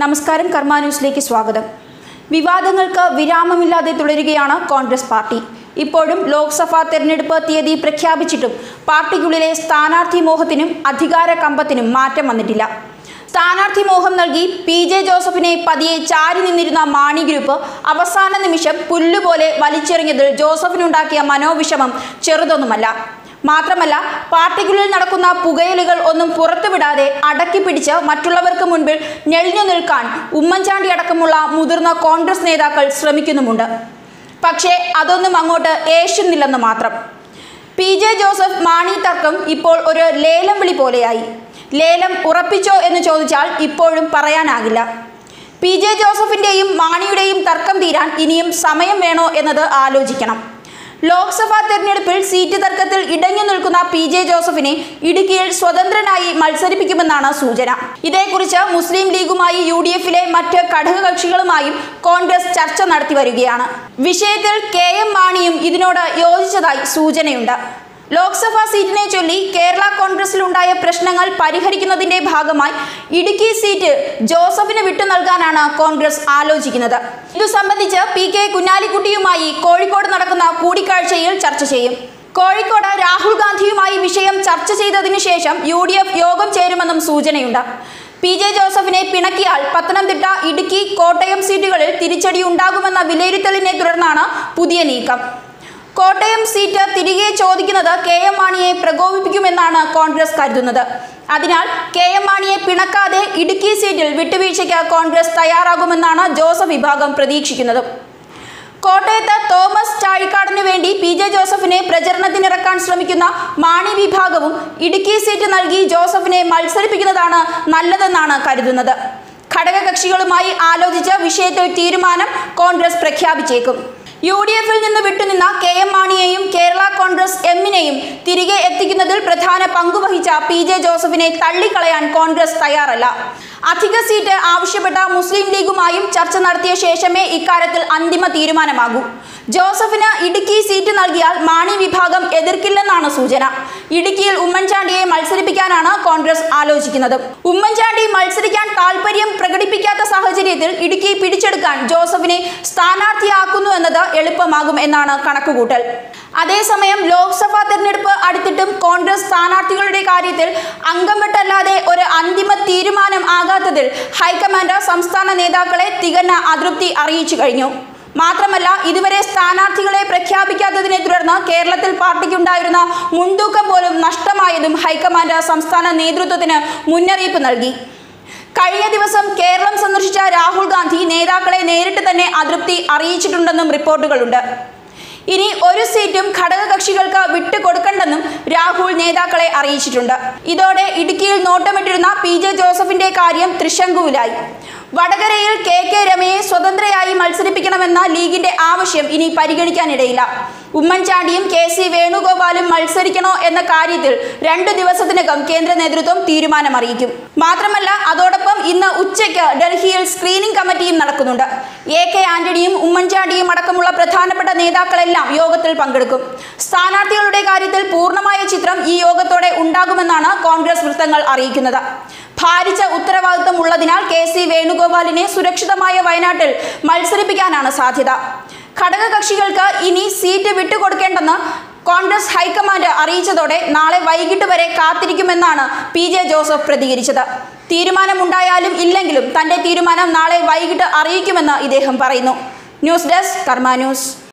നമസ്കാരം, കർമ്മ ന്യൂസിലേക്ക് സ്വാഗതം. വിവാദങ്ങൾക്ക് വിരാമമില്ലാതെ തുടരുകയാണ് കോൺഗ്രസ് പാർട്ടി. ഇപ്പോഴും ലോക്സഭാ തെരഞ്ഞെടുപ്പ് തീയതി പ്രഖ്യാപിച്ചിട്ടും പാർട്ടിക്കുള്ളിലെ സ്ഥാനാർത്ഥി മോഹത്തിനും അധികാര കമ്പത്തിനും മാറ്റം വന്നിട്ടില്ല. സ്ഥാനാർത്ഥി മോഹം നൽകി PJ ജോസഫിനെ പതിയെ ചാരി നിന്നിരുന്ന മാണി ഗ്രൂപ്പ് അവസാന നിമിഷം പുല്ലുപോലെ വലിച്ചെറിഞ്ഞതിൽ ജോസഫിനുണ്ടാക്കിയ മനോവിഷമം ചെറുതൊന്നുമല്ല. മാത്രമല്ല, പാർട്ടിക്കുള്ളിൽ നടക്കുന്ന പുകയലുകൾ ഒന്നും പുറത്തുവിടാതെ അടക്കി പിടിച്ച് മറ്റുള്ളവർക്ക് മുൻപിൽ ഞെളിഞ്ഞു നിൽക്കാൻ ഉമ്മൻചാണ്ടി അടക്കമുള്ള മുതിർന്ന കോൺഗ്രസ് നേതാക്കൾ ശ്രമിക്കുന്നുമുണ്ട്. പക്ഷേ അതൊന്നും അങ്ങോട്ട് ഏഷ്യുന്നില്ലെന്ന് മാത്രം. PJ ജോസഫ് മാണി തർക്കം ഇപ്പോൾ ഒരു ലേലം വിളി പോലെയായി. ലേലം ഉറപ്പിച്ചോ എന്ന് ചോദിച്ചാൽ ഇപ്പോഴും പറയാനാകില്ല. PJ ജോസഫിന്റെയും മാണിയുടെയും തർക്കം തീരാൻ ഇനിയും സമയം വേണോ എന്നത് ആലോചിക്കണം. ലോക്സഭാ തെരഞ്ഞെടുപ്പിൽ സീറ്റ് തർക്കത്തിൽ ഇടഞ്ഞു നിൽക്കുന്ന PJ ജോസഫിനെ ഇടുക്കിയിൽ സ്വതന്ത്രനായി മത്സരിപ്പിക്കുമെന്നാണ് സൂചന. ഇതേക്കുറിച്ച് മുസ്ലിം ലീഗുമായി UDF-ലെ മറ്റ് ഘടകകക്ഷികളുമായും കോൺഗ്രസ് ചർച്ച നടത്തി വരികയാണ്. വിഷയത്തിൽ KM മാണിയും ഇതിനോട് യോജിച്ചതായി സൂചനയുണ്ട്. ലോക്സഭാ സീറ്റിനെ ചൊല്ലി കേരള കോൺഗ്രസിലുണ്ടായ പ്രശ്നങ്ങൾ പരിഹരിക്കുന്നതിന്റെ ഭാഗമായി ഇടുക്കി സീറ്റ് ജോസഫിന് വിട്ടു നൽകാനാണ് കോൺഗ്രസ് ആലോചിക്കുന്നത്. ഇതു സംബന്ധിച്ച് PK കുഞ്ഞാലിക്കുട്ടിയുമായി കോഴിക്കോട് നടക്കുന്ന കൂടിക്കാഴ്ചയിൽ ചർച്ച ചെയ്യും. കോഴിക്കോട് രാഹുൽ ഗാന്ധിയുമായി വിഷയം ചർച്ച ചെയ്തതിനു ശേഷം UDF യോഗം ചേരുമെന്നും സൂചനയുണ്ട്. PJ ജോസഫിനെ പിണക്കിയാൽ പത്തനംതിട്ട, ഇടുക്കി, കോട്ടയം സീറ്റുകളിൽ തിരിച്ചടി ഉണ്ടാകുമെന്ന വിലയിരുത്തലിനെ തുടർന്നാണ് പുതിയ നീക്കം. കോട്ടയം സീറ്റ് തിരികെ ചോദിക്കുന്നത് KM മാണിയെ പ്രകോപിപ്പിക്കുമെന്നാണ് കോൺഗ്രസ് കരുതുന്നത്. അതിനാൽ KM മാണിയെ പിണക്കാതെ ഇടുക്കി സീറ്റിൽ വിട്ടുവീഴ്ചയ്ക്ക് കോൺഗ്രസ് തയ്യാറാകുമെന്നാണ് ജോസഫ് വിഭാഗം പ്രതീക്ഷിക്കുന്നത്. കോട്ടയത്ത് തോമസ് ചാഴിക്കാടനു വേണ്ടി PJ ജോസഫിനെ പ്രചരണത്തിനിറക്കാൻ ശ്രമിക്കുന്ന മാണി വിഭാഗവും ഇടുക്കി സീറ്റ് നൽകി ജോസഫിനെ മത്സരിപ്പിക്കുന്നതാണ് നല്ലതെന്നാണ് കരുതുന്നത്. ഘടകകക്ഷികളുമായി ആലോചിച്ച വിഷയത്തിൽ തീരുമാനം കോൺഗ്രസ് പ്രഖ്യാപിച്ചേക്കും. UDF-ൽ നിന്ന് വിട്ടുനിന്ന KM മാണിയെയും കേരള കോൺഗ്രസ് എമ്മിനെയും തിരികെ എത്തിക്കുന്നതിൽ പ്രധാന പങ്കുവഹിച്ച PJ ജോസഫിനെ തള്ളിക്കളയാൻ കോൺഗ്രസ് തയ്യാറല്ല. അധിക സീറ്റ് ആവശ്യപ്പെട്ട മുസ്ലിം ലീഗുമായും ചർച്ച നടത്തിയ ശേഷമേ ഇക്കാര്യത്തിൽ അന്തിമ തീരുമാനമാകൂ. ജോസഫിന് ഇടുക്കി സീറ്റ് നൽകിയാൽ മാണി വിഭാഗം എതിർക്കില്ലെന്നാണ് സൂചന. ഇടുക്കിയിൽ ഉമ്മൻചാണ്ടിയെ മത്സരിപ്പിക്കാനാണ് കോൺഗ്രസ് ആലോചിക്കുന്നത്. ഉമ്മൻചാണ്ടി മത്സരിക്കാൻ താൽപര്യം പ്രകടിപ്പിക്കാത്ത സാഹചര്യത്തിൽ ഇടുക്കി പിടിച്ചെടുക്കാൻ ജോസഫിനെ സ്ഥാനാർത്ഥിയാക്കുന്നു എന്നത് എളുപ്പമാകും എന്നാണ് കണക്കുകൂട്ടൽ. അതേസമയം ലോക്സഭാ തെരഞ്ഞെടുപ്പ് അടുത്തിട്ടും കോൺഗ്രസ് സ്ഥാനാർത്ഥികളുടെ കാര്യത്തിൽ അംഗം വിട്ടല്ലാതെ ഒരു അന്തിമ തീരുമാനം ആകാത്തതിൽ ഹൈക്കമാൻഡ് സംസ്ഥാന നേതാക്കളെ തികഞ്ഞ അതൃപ്തി അറിയിച്ചു കഴിഞ്ഞു. മാത്രമല്ല, ഇതുവരെ സ്ഥാനാർത്ഥികളെ പ്രഖ്യാപിക്കാത്തതിനെ തുടർന്ന് കേരളത്തിൽ പാർട്ടിക്കുണ്ടായിരുന്ന മുൻതൂക്കം പോലും നഷ്ടമായതും ഹൈക്കമാൻഡ് സംസ്ഥാന നേതൃത്വത്തിന് മുന്നറിയിപ്പ് നൽകി. കഴിഞ്ഞ ദിവസം കേരളം സന്ദർശിച്ച രാഹുൽ ഗാന്ധി നേതാക്കളെ നേരിട്ട് തന്നെ അതൃപ്തി അറിയിച്ചിട്ടുണ്ടെന്നും റിപ്പോർട്ടുകളുണ്ട്. ഇനി ഒരു സീറ്റും ഘടകകക്ഷികൾക്ക് വിട്ടുകൊടുക്കണ്ടെന്നും രാഹുൽ നേതാക്കളെ അറിയിച്ചിട്ടുണ്ട്. ഇതോടെ ഇടുക്കിയിൽ നോട്ടമിട്ടിരുന്ന PJ ജോസഫിന്റെ കാര്യം തൃശങ്കുവിലായി. വടകരയിൽ KK രമയെ സ്വതന്ത്രയായി മത്സരിപ്പിക്കണമെന്ന ലീഗിന്റെ ആവശ്യം ഇനി പരിഗണിക്കാനിടയില്ല. ഉമ്മൻചാണ്ടിയും KC വേണുഗോപാലും മത്സരിക്കണോ എന്ന കാര്യത്തിൽ 2 ദിവസത്തിനകം കേന്ദ്ര നേതൃത്വം തീരുമാനം അറിയിക്കും. മാത്രമല്ല, അതോടൊപ്പം ഇന്ന് ഉച്ചയ്ക്ക് ഡൽഹിയിൽ സ്ക്രീനിംഗ് കമ്മിറ്റിയും നടക്കുന്നുണ്ട്. AK ആന്റണിയും ഉമ്മൻചാണ്ടിയും അടക്കമുള്ള പ്രധാനപ്പെട്ട നേതാക്കളെല്ലാം യോഗത്തിൽ പങ്കെടുക്കും. സ്ഥാനാർത്ഥികളുടെ കാര്യത്തിൽ പൂർണ്ണമായ ചിത്രം ഈ യോഗത്തോടെ ഉണ്ടാകുമെന്നാണ് കോൺഗ്രസ് വൃത്തങ്ങൾ അറിയിക്കുന്നത്. ഭാരിച്ച ഉത്തരവാദിത്വം ഉള്ളതിനാൽ KC വേണുഗോപാലിനെ സുരക്ഷിതമായ വയനാട്ടിൽ മത്സരിപ്പിക്കാനാണ് സാധ്യത. ഘടകകക്ഷികൾക്ക് ഇനി സീറ്റ് വിട്ടുകൊടുക്കേണ്ടെന്ന് കോൺഗ്രസ് ഹൈക്കമാൻഡ് അറിയിച്ചതോടെ നാളെ വൈകിട്ട് വരെ കാത്തിരിക്കുമെന്നാണ് PJ ജോസഫ് പ്രതികരിച്ചത്. തീരുമാനമുണ്ടായാലും ഇല്ലെങ്കിലും തന്റെ തീരുമാനം നാളെ വൈകിട്ട് അറിയിക്കുമെന്ന് ഇദ്ദേഹം പറയുന്നു. ന്യൂസ് ഡെസ്ക്, കർമ്മ ന്യൂസ്.